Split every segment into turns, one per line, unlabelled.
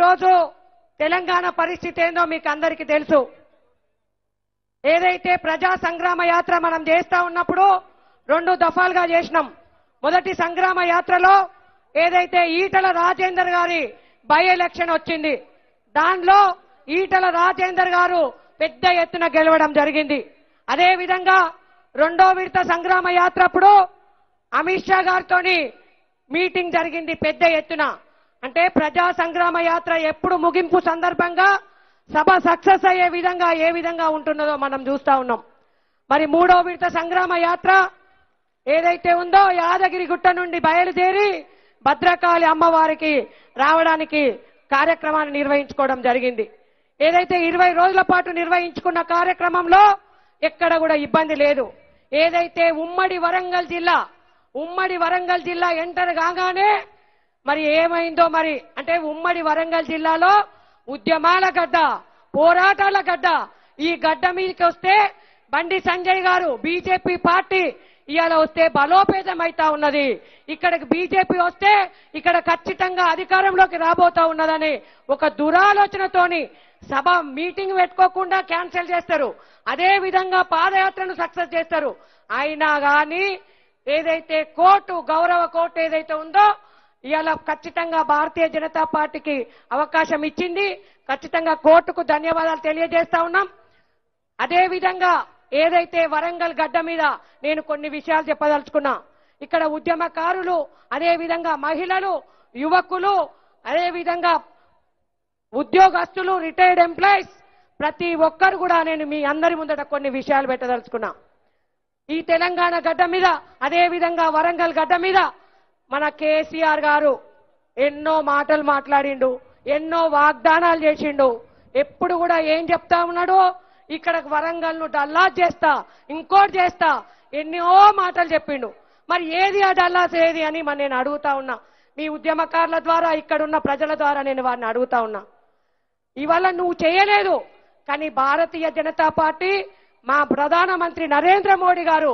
రోజు తెలంగాణ పరిస్థితి ఏందో మీకు అందరికీ తెలుసు. ఏదైతే ప్రజా సంగ్రామ యాత్ర మనం చేస్తా ఉన్నప్పుడు 2 దఫాలుగా చేసినాం. మొదటి సంగ్రామ యాత్రలో ఏదైతే ఈటల రాజేందర్ గారి బై ఎలక్షన్ వచ్చింది, దానిలో ఈటల రాజేందర్ గారు పెద్ద ఎత్తున గెలవడం జరిగింది. అదే విధంగా రెండో విడత సంగ్రామ యాత్ర అప్పుడు అమిత్ షా గారితోని మీటింగ్ జరిగింది పెద్ద ఎత్తున. అంటే ప్రజా సంగ్రామ యాత్ర ఎప్పుడు ముగింపు సందర్భంగా సభ సక్సెస్ అయ్యే విధంగా ఏ విధంగా ఉంటున్నదో మనం చూస్తా ఉన్నాం. మరి మూడో విడత సంగ్రామ యాత్ర ఏదైతే ఉందో యాదగిరి గుట్ట నుండి బయలుదేరి భద్రకాళి అమ్మవారికి రావడానికి కార్యక్రమాన్ని నిర్వహించుకోవడం జరిగింది. ఏదైతే 20 రోజుల పాటు నిర్వహించుకున్న కార్యక్రమంలో ఎక్కడ కూడా ఇబ్బంది లేదు. ఏదైతే ఉమ్మడి వరంగల్ జిల్లా ఎంటర్ కాగానే మరి ఏమైందో మరి అంటే ఉమ్మడి వరంగల్ జిల్లాలో ఉద్యమాల గడ్డ, పోరాటాల గడ్డ. ఈ గడ్డ మీదకి వస్తే బండి సంజయ్ గారు బీజేపీ పార్టీ ఇవాళ వస్తే బలోపేతం అవుతా ఉన్నది. ఇక్కడికి బీజేపీ వస్తే ఇక్కడ ఖచ్చితంగా అధికారంలోకి రాబోతా ఉన్నదని ఒక దురాలోచనతోని సభ మీటింగ్ పెట్టుకోకుండా క్యాన్సిల్ చేస్తారు. అదే విధంగా పాదయాత్రను సక్సెస్ చేస్తారు. అయినా కానీ ఏదైతే గౌరవ కోర్టు ఏదైతే ఉందో ఇవాళ ఖచ్చితంగా భారతీయ జనతా పార్టీకి అవకాశం ఇచ్చింది. ఖచ్చితంగా కోర్టుకు ధన్యవాదాలు తెలియజేస్తా ఉన్నాం. అదే విధంగా ఏదైతే వరంగల్ గడ్డ మీద నేను కొన్ని విషయాలు చెప్పదలుచుకున్నా. ఇక్కడ ఉద్యమకారులు, అదే విధంగా మహిళలు, యువకులు, అదే విధంగా ఉద్యోగస్తులు, రిటైర్డ్ ఎంప్లాయీస్ ప్రతి ఒక్కరు కూడా నేను మీ అందరి ముందట కొన్ని విషయాలు పెట్టదలుచుకున్నా. ఈ తెలంగాణ గడ్డ మీద, అదే విధంగా వరంగల్ గడ్డ మీద మన కేసీఆర్ గారు ఎన్నో మాటలు మాట్లాడిండు, ఎన్నో వాగ్దానాలు చేసిండు. ఎప్పుడు కూడా ఏం చెప్తా ఉన్నాడు, ఇక్కడ వరంగల్ ను డల్లాస్ చేస్తా, ఇంకోటి చేస్తా, ఎన్నో మాటలు చెప్పిండు. మరి ఏది ఆ డల్లాస్ ఏది అని నేను అడుగుతా ఉన్నా. మీ ఉద్యమకారుల ద్వారా, ఇక్కడున్న ప్రజల ద్వారా నేను వారిని అడుగుతా ఉన్నా. ఇవాళ నువ్వు చేయలేదు, కానీ భారతీయ జనతా పార్టీ, మా ప్రధానమంత్రి నరేంద్ర మోడీ గారు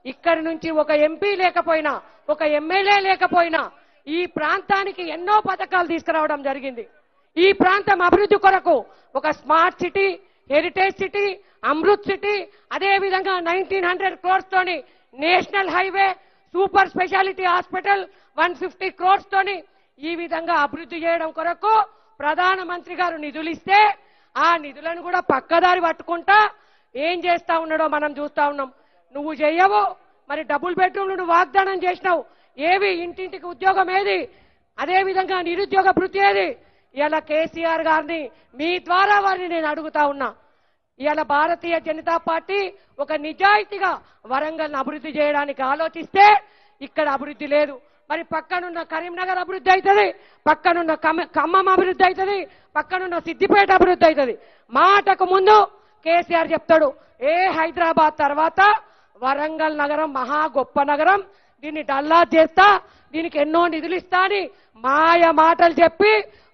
ఇక్కడి నుంచి ఒక ఎంపీ లేకపోయినా, ఒక ఎమ్మెల్యే లేకపోయినా ఈ ప్రాంతానికి ఎన్నో పథకాలు తీసుకురావడం జరిగింది. ఈ ప్రాంతం అభివృద్ధి కొరకు ఒక smart city, heritage city, Amrit city, అదే విధంగా 1900 crores తోని national highway, super speciality hospital 150 crores తోని ఈ విధంగా అభివృద్ధి చేయడం కొరకు ప్రధానమంత్రి గారు నిధులు ఇస్తే ఆ నిధులను కూడా పక్కదారి పట్టుకుంటా ఏం చేస్తా ఉన్నాడో మనం చూస్తా ఉన్నాం. నువ్వు చెయ్యవు, మరి డబుల్ బెడ్రూమ్లు నువ్వు వాగ్దానం చేసినావు, ఏవి ఇంటింటికి ఉద్యోగం ఏది, అదే విధంగా నిరుద్యోగ భృతి ఏది? ఇలా కేసీఆర్ గారిని మీ ద్వారా వారిని నేను అడుగుతా ఉన్నా. ఇలా భారతీయ జనతా పార్టీ ఒక నిజాయితీగా వరంగల్ని అభివృద్ధి చేయడానికి ఆలోచిస్తే ఇక్కడ అభివృద్ధి లేదు. మరి పక్కనున్న కరీంనగర్ అభివృద్ధి అవుతుంది, పక్కనున్న ఖమ్మం అభివృద్ధి అవుతుంది, పక్కనున్న సిద్దిపేట అభివృద్ధి అవుతుంది. మాటకు ముందు కేసీఆర్ చెప్తాడు, హైదరాబాద్ తర్వాత వరంగల్ నగరం మహా గొప్ప నగరం, దీన్ని డల్లా చేస్తా, దీనికి ఎన్నో నిధులు ఇస్తా అని మాయ మాటలు చెప్పి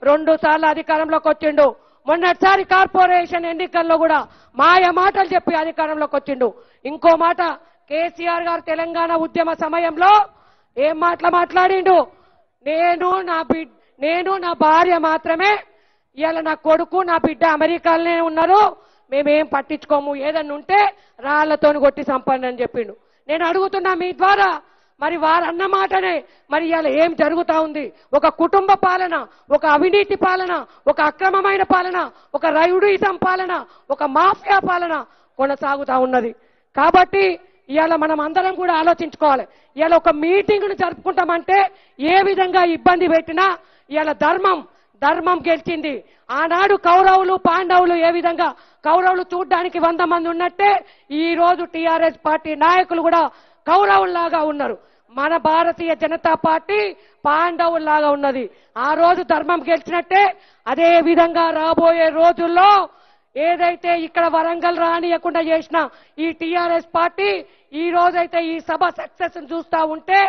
2 సార్లు అధికారంలోకి వచ్చిండు. మొన్నటిసారి కార్పొరేషన్ ఎన్నికల్లో కూడా మాయ మాటలు చెప్పి అధికారంలోకి వచ్చిండు. ఇంకో మాట, కేసీఆర్ గారు తెలంగాణ ఉద్యమ సమయంలో ఏం మాట్లాడిండు, నేను నా భార్య మాత్రమే, ఇవాళ నా కొడుకు నా బిడ్డ అమెరికాలోనే ఉన్నారు, మేమేం పట్టించుకోము, ఏదన్నా ఉంటే రాళ్లతోని కొట్టి సంపండి అని చెప్పిండు. నేను అడుగుతున్నా మీ ద్వారా, మరి వారు అన్న మాటనే మరి ఇవాళ ఏం జరుగుతా ఉంది? ఒక కుటుంబ పాలన, ఒక అవినీతి పాలన, ఒక అక్రమమైన పాలన, ఒక రౌడీయిజం పాలన, ఒక మాఫియా పాలన కొనసాగుతా ఉన్నది. కాబట్టి ఇవాళ మనం అందరం కూడా ఆలోచించుకోవాలి. ఇవాళ ఒక మీటింగ్ను జరుపుకుంటామంటే ఏ విధంగా ఇబ్బంది పెట్టినా ఇవాళ ధర్మం గెలిచింది. ఆనాడు కౌరవులు పాండవులు ఏ విధంగా కౌరవులు చూడ్డానికి 100 మంది ఉన్నట్టే ఈ రోజు టీఆర్ఎస్ పార్టీ నాయకులు కూడా కౌరవుల్లాగా ఉన్నారు. మన భారతీయ జనతా పార్టీ పాండవుల్లాగా ఉన్నది. ఆ రోజు ధర్మం గెలిచినట్టే అదే విధంగా రాబోయే రోజుల్లో ఏదైతే ఇక్కడ వరంగల్ రానియకుండా చేసిన ఈ టీఆర్ఎస్ పార్టీ ఈ రోజైతే ఈ సభ సక్సెస్ చూస్తా ఉంటే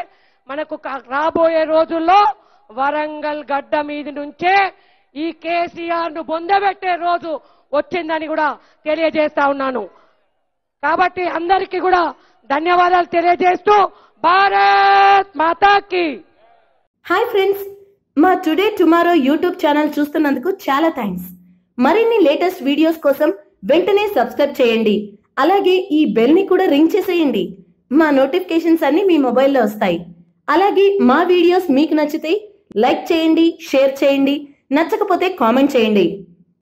మనకు రాబోయే రోజుల్లో వరంగల్ గడ్డ మీద నుంచే ఈ కేసీఆర్ ను బొందబెట్టే రోజు వచ్చిందని కూడా తెలియజేస్తా ఉన్నాను. కాబట్టి అందరికీ కూడా ధన్యవాదాలు తెలియజేస్తూ భారత్ మాతాకి.
హాయ్ ఫ్రెండ్స్, మా టుడే టుమారో యూట్యూబ్ ఛానల్ చూస్తున్నందుకు చాలా థ్యాంక్స్. మరిన్ని లేటెస్ట్ వీడియోస్ కోసం వెంటనే సబ్స్క్రైబ్ చేయండి. అలాగే ఈ బెల్ ని కూడా రింగ్ చేసేయండి. మా నోటిఫికేషన్స్ అన్ని మీ మొబైల్లో వస్తాయి. అలాగే మా వీడియోస్ మీకు నచ్చితే లైక్ చేయండి, షేర్ చేయండి, నచ్చకపోతే కామెంట్ చేయండి.